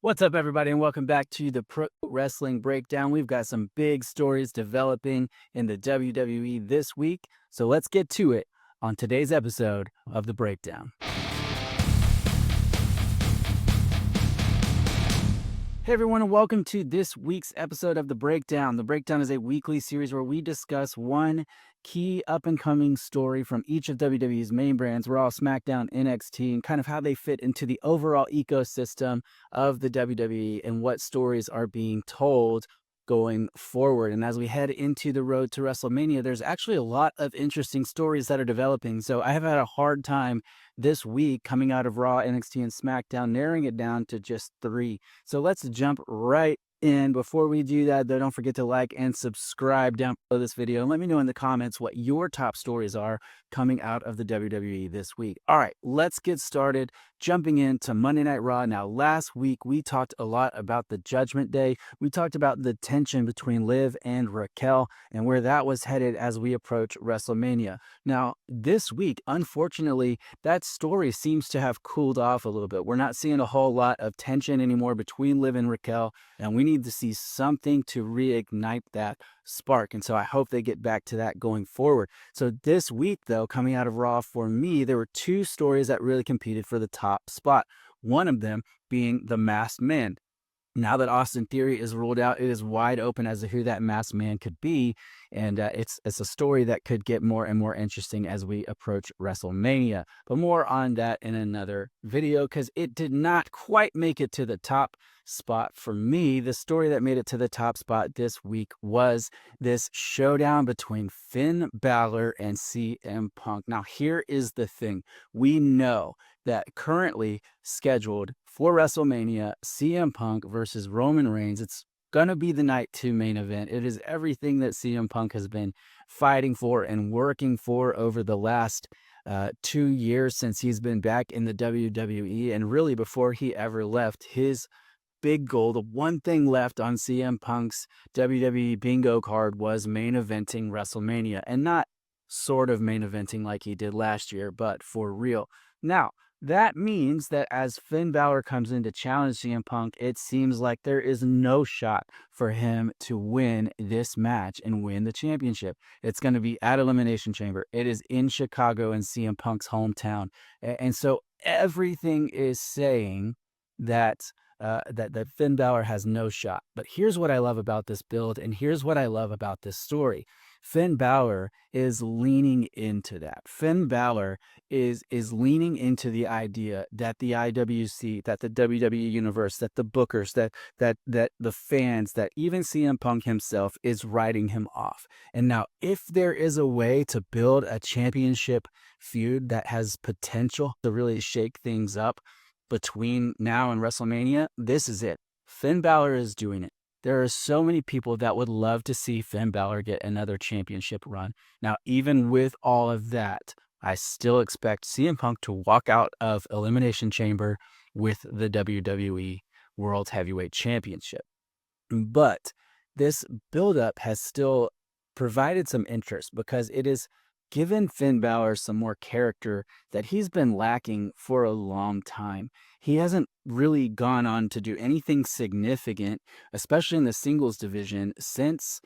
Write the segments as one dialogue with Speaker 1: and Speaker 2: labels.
Speaker 1: What's up, everybody, and welcome back to the Pro Wrestling Breakdown. We've got some big stories developing in the WWE this week, so let's get to it on today's episode of The Breakdown. Hey, everyone, and welcome to this week's episode of The Breakdown. The Breakdown is a weekly series where we discuss one key up-and-coming story from each of WWE's main brands, Raw, SmackDown, NXT, and kind of how they fit into the overall ecosystem of the WWE and what stories are being told going forward. And as we head into the road to WrestleMania, there's actually a lot of interesting stories that are developing. So I have had a hard time this week coming out of Raw, NXT, and SmackDown, narrowing it down to just three. So let's jump right in. Before we do that, though, don't forget to like and subscribe down below this video. And let me know in the comments what your top stories are coming out of the WWE this week. All right, let's get started jumping into Monday Night Raw. Now, last week, we talked a lot about the Judgment Day. We talked about the tension between Liv and Raquel and where that was headed as we approach WrestleMania. Now, this week, unfortunately, that story seems to have cooled off a little bit. We're not seeing a whole lot of tension anymore between Liv and Raquel, and we need to see something to reignite that spark. And so I hope they get back to that going forward. So this week, though, coming out of Raw for me, there were two stories that really competed for the top spot. One of them being the Masked Man. Now that Austin Theory is ruled out, it is wide open as to who that masked man could be. And it's a story that could get more and more interesting as we approach WrestleMania. But more on that in another video, because it did not quite make it to the top spot for me. The story that made it to the top spot this week was this showdown between Finn Balor and CM Punk. Now, here is the thing. We know that currently scheduled for WrestleMania, CM Punk versus Roman Reigns. It's going to be the night two main event. It is everything that CM Punk has been fighting for and working for over the last 2 years since he's been back in the WWE. And really, before he ever left, his big goal, the one thing left on CM Punk's WWE bingo card, was main eventing WrestleMania. And not sort of main eventing like he did last year, but for real. Now, that means that as Finn Balor comes in to challenge CM Punk, it seems like there is no shot for him to win this match and win the championship. It's going to be at Elimination Chamber. It is in Chicago, in CM Punk's hometown. And so everything is saying that that Finn Balor has no shot. But here's what I love about this build, and here's what I love about this story. Finn Balor is leaning into that. Finn Balor is leaning into the idea that the IWC, that the WWE universe, that the bookers, that the fans, that even CM Punk himself is writing him off. And now, if there is a way to build a championship feud that has potential to really shake things up between now and WrestleMania, this is it. Finn Balor is doing it. There are so many people that would love to see Finn Balor get another championship run. Now, even with all of that, I still expect CM Punk to walk out of Elimination Chamber with the WWE World Heavyweight Championship. But this buildup has still provided some interest because it is given Finn Balor some more character that he's been lacking for a long time. He hasn't really gone on to do anything significant, especially in the singles division, since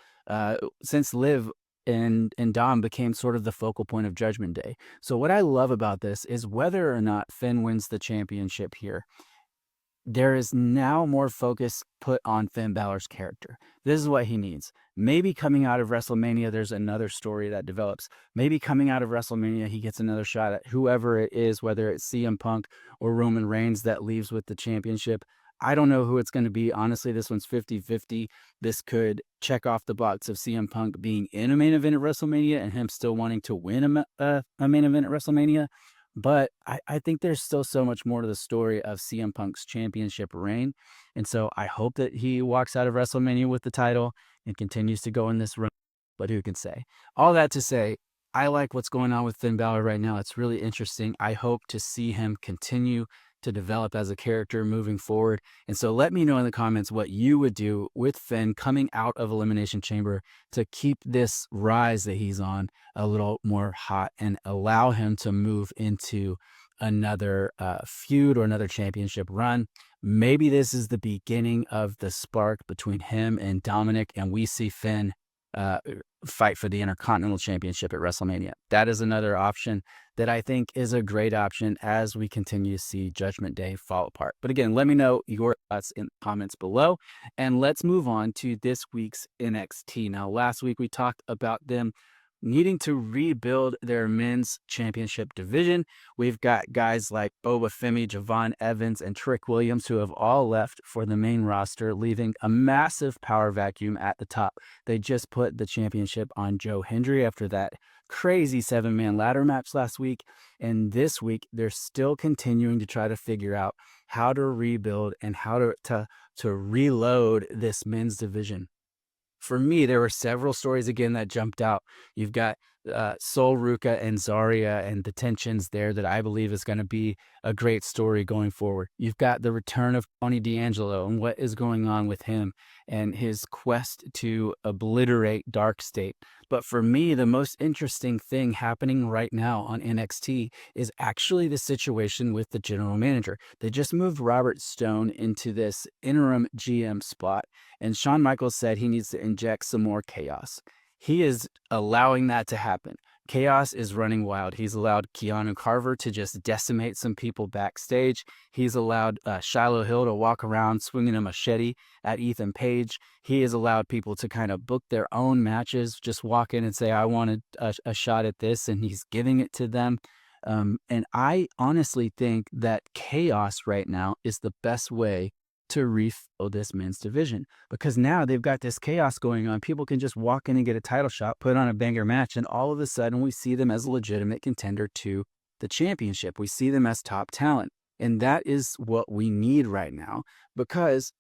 Speaker 1: Liv and Dom became sort of the focal point of Judgment Day. So what I love about this is whether or not Finn wins the championship here, there is now more focus put on Finn Balor's character. This is what he needs. Maybe coming out of WrestleMania, there's another story that develops. Maybe coming out of WrestleMania, he gets another shot at whoever it is, whether it's CM Punk or Roman Reigns that leaves with the championship. I don't know who it's going to be. Honestly, this one's 50-50. This could check off the box of CM Punk being in a main event at WrestleMania and him still wanting to win a main event at WrestleMania. But I think there's still so much more to the story of CM Punk's championship reign. And so I hope that he walks out of WrestleMania with the title and continues to go in this run. But who can say? All that to say, I like what's going on with Finn Balor right now. It's really interesting. I hope to see him continue to develop as a character moving forward. And so let me know in the comments what you would do with Finn coming out of Elimination Chamber to keep this rise that he's on a little more hot and allow him to move into another feud or another championship run. maybe this is the beginning of the spark between him and Dominic, and we see Finn uh, fight for the Intercontinental Championship at WrestleMania. That is another option that I think is a great option as we continue to see Judgment Day fall apart. But again, let me know your thoughts in the comments below, and let's move on to this week's NXT. Now, last week we talked about them needing to rebuild their men's championship division. We've got guys like Boba Femi, Javon Evans, and Trick Williams who have all left for the main roster, leaving a massive power vacuum at the top. They just put the championship on Joe Hendry after that crazy 7-man ladder match last week. And this week, they're still continuing to try to figure out how to rebuild and how to reload this men's division. For me, there were several stories again that jumped out. You've got Sol Ruka and Zarya and the tensions there that I believe is going to be a great story going forward. You've got the return of Tony D'Angelo and what is going on with him and his quest to obliterate Dark State. But for me, the most interesting thing happening right now on NXT is actually the situation with the general manager. They just moved Robert Stone into this interim GM spot, and Shawn Michaels said he needs to inject some more chaos. He is allowing that to happen. Chaos is running wild. He's allowed Keanu Carver to just decimate some people backstage. He's allowed Shiloh Hill to walk around swinging a machete at Ethan Page. He has allowed people to kind of book their own matches, just walk in and say, I wanted a shot at this, and he's giving it to them. And I honestly think that chaos right now is the best way to refill this men's division, because now they've got this chaos going on. People can just walk in and get a title shot, put on a banger match, and all of a sudden we see them as a legitimate contender to the championship. We see them as top talent. And that is what we need right now, because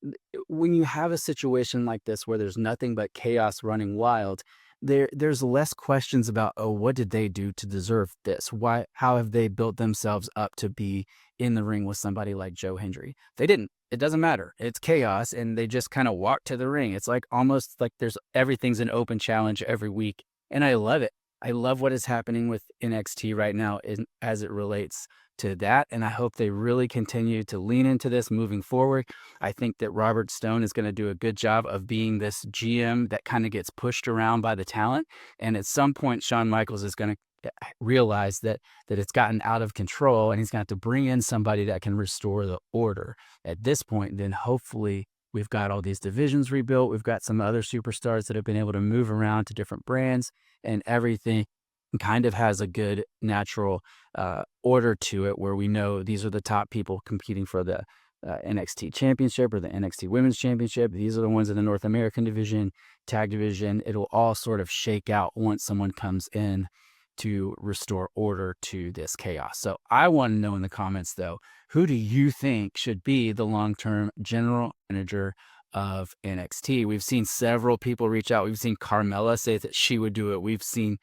Speaker 1: when you have a situation like this where there's nothing but chaos running wild, there's less questions about, oh, what did they do to deserve this? How have they built themselves up to be in the ring with somebody like Joe Hendry? They didn't. It doesn't matter. It's chaos, and they just kind of walk to the ring. It's like almost like everything's an open challenge every week, and I love it. I love what is happening with NXT right now as it relates to that, and I hope they really continue to lean into this moving forward. I think that Robert Stone is going to do a good job of being this GM that kind of gets pushed around by the talent, and at some point, Shawn Michaels is going to realize that it's gotten out of control, and he's going to have to bring in somebody that can restore the order. At this point, then hopefully we've got all these divisions rebuilt. We've got some other superstars that have been able to move around to different brands, and everything kind of has a good natural order to it, where we know these are the top people competing for the NXT Championship or the NXT Women's Championship. These are the ones in the North American division, tag division. It'll all sort of shake out once someone comes in to restore order to this chaos. So I want to know in the comments, though, who do you think should be the long-term general manager of NXT? We've seen several people reach out. We've seen Carmella say that she would do it. We've seen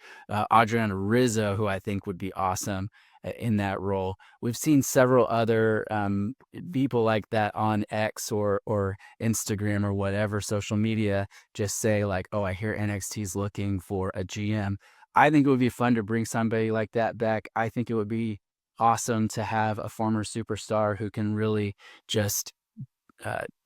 Speaker 1: Adriana Rizzo, who I think would be awesome in that role. We've seen several other people like that on X or Instagram or whatever social media just say like, oh, I hear NXT's looking for a GM. I think it would be fun to bring somebody like that back. I think it would be awesome to have a former superstar who can really just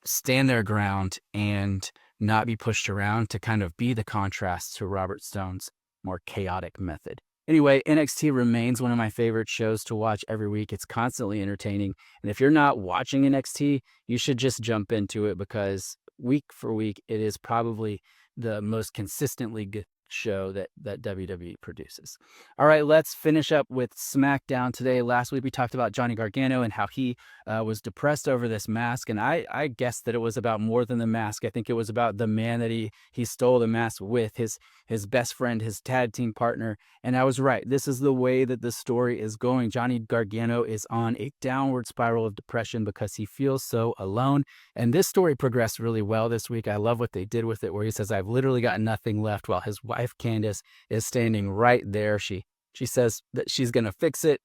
Speaker 1: stand their ground and not be pushed around, to kind of be the contrast to Robert Stone's more chaotic method. Anyway, NXT remains one of my favorite shows to watch every week. It's constantly entertaining. And if you're not watching NXT, you should just jump into it, because week for week, it is probably the most consistently good show that WWE produces. All right, let's finish up with SmackDown today. Last week we talked about Johnny Gargano and how he was depressed over this mask, and I guessed that it was about more than the mask. I think it was about the man that he stole the mask with, his best friend, his tag team partner. And I was right. This is the way that the story is going. Johnny Gargano is on a downward spiral of depression because he feels so alone. And this story progressed really well this week. I love what they did with it, where he says, I've literally got nothing left, while his wife, Candace, is standing right there. She says that she's going to fix it,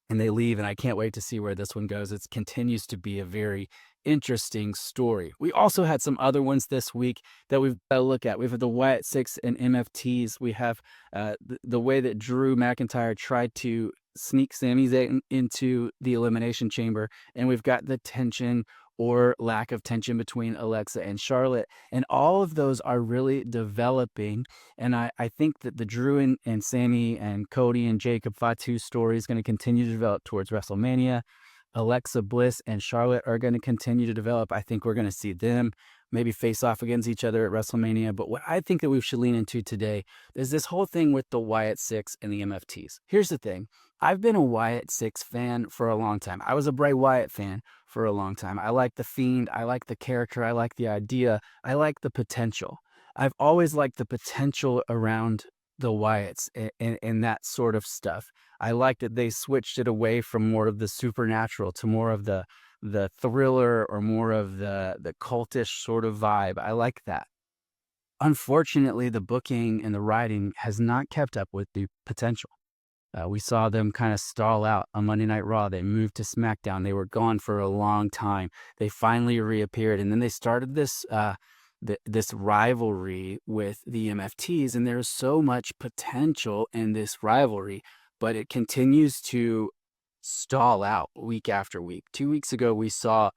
Speaker 1: and they leave, and I can't wait to see where this one goes. It continues to be a very interesting story. We also had some other ones this week that we've got to look at. We've had the Wyatt Sicks and MFTs. We have the way that Drew McIntyre tried to sneak Sami Zayn into the Elimination Chamber, and we've got the tension or lack of tension between Alexa and Charlotte. And all of those are really developing. And I think that the Drew and Sammy and Cody and Jacob Fatu story is going to continue to develop towards WrestleMania. Alexa Bliss and Charlotte are going to continue to develop. I think we're going to see them maybe face off against each other at WrestleMania. But what I think that we should lean into today is this whole thing with the Wyatt Sicks and the MFTs. Here's the thing. I've been a Wyatt Sicks fan for a long time. I was a Bray Wyatt fan for a long time. I like the Fiend. I like the character. I like the idea. I like the potential. I've always liked the potential around the Wyatts and that sort of stuff. I like that they switched it away from more of the supernatural to more of the thriller or more of the cultish sort of vibe. I like that. Unfortunately, the booking and the writing has not kept up with the potential. We saw them kind of stall out on Monday Night Raw. They moved to SmackDown. They were gone for a long time. They finally reappeared, and then they started this rivalry with the MFTs, and there's so much potential in this rivalry, but it continues to stall out week after week. 2 weeks ago, we saw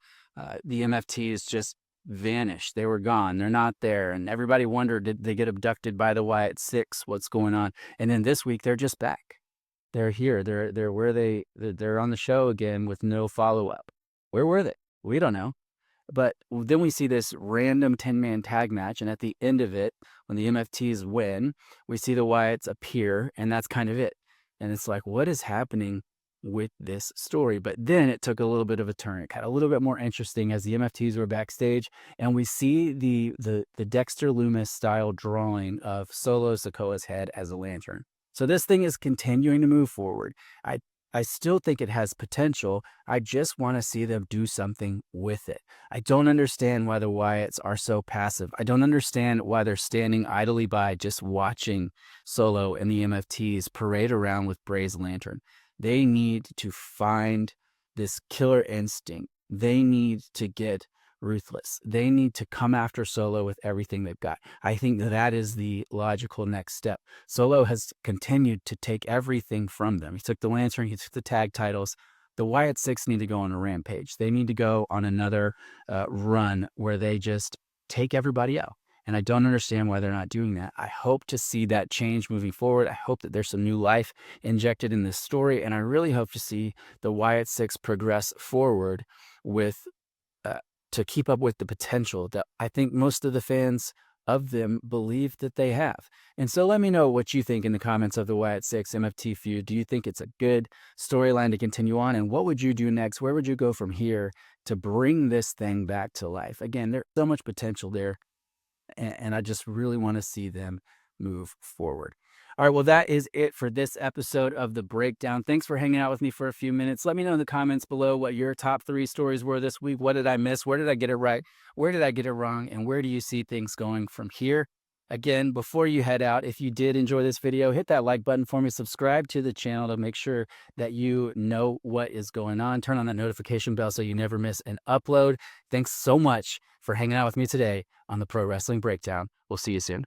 Speaker 1: the MFTs just vanish. They were gone. They're not there, and everybody wondered, did they get abducted by the Wyatt Six? What's going on? And then this week, they're just back. They're here. They're where they're on the show again with no follow-up. Where were they? We don't know. But then we see this random 10-man tag match, and at the end of it, when the MFTs win, we see the Wyatts appear, and that's kind of it. And it's like, what is happening with this story? But then it took a little bit of a turn. It got a little bit more interesting as the MFTs were backstage, and we see the Dexter Loomis style drawing of Solo Sikoa's head as a lantern. So this thing is continuing to move forward. I still think it has potential. I just want to see them do something with it. I don't understand why the Wyatts are so passive. I don't understand why they're standing idly by just watching Solo and the MFTs parade around with Bray's lantern. They need to find this killer instinct. They need to get ruthless. They need to come after Solo with everything they've got. I think that is the logical next step. Solo has continued to take everything from them. He took the lantern, he took the tag titles. The Wyatt Six need to go on a rampage. They need to go on another run where they just take everybody out. And I don't understand why they're not doing that. I hope to see that change moving forward. I hope that there's some new life injected in this story. And I really hope to see the Wyatt Six progress forward with to keep up with the potential that I think most of the fans of them believe that they have. And so let me know what you think in the comments of the Wyatt Six MFT feud. Do you think it's a good storyline to continue on? And what would you do next? Where would you go from here to bring this thing back to life? Again, there's so much potential there, and I just really want to see them move forward. All right, well, that is it for this episode of The Breakdown. Thanks for hanging out with me for a few minutes. Let me know in the comments below what your top 3 stories were this week. What did I miss? Where did I get it right? Where did I get it wrong? And where do you see things going from here? Again, before you head out, if you did enjoy this video, hit that like button for me. Subscribe to the channel to make sure that you know what is going on. Turn on that notification bell so you never miss an upload. Thanks so much for hanging out with me today on the Pro Wrestling Breakdown. We'll see you soon.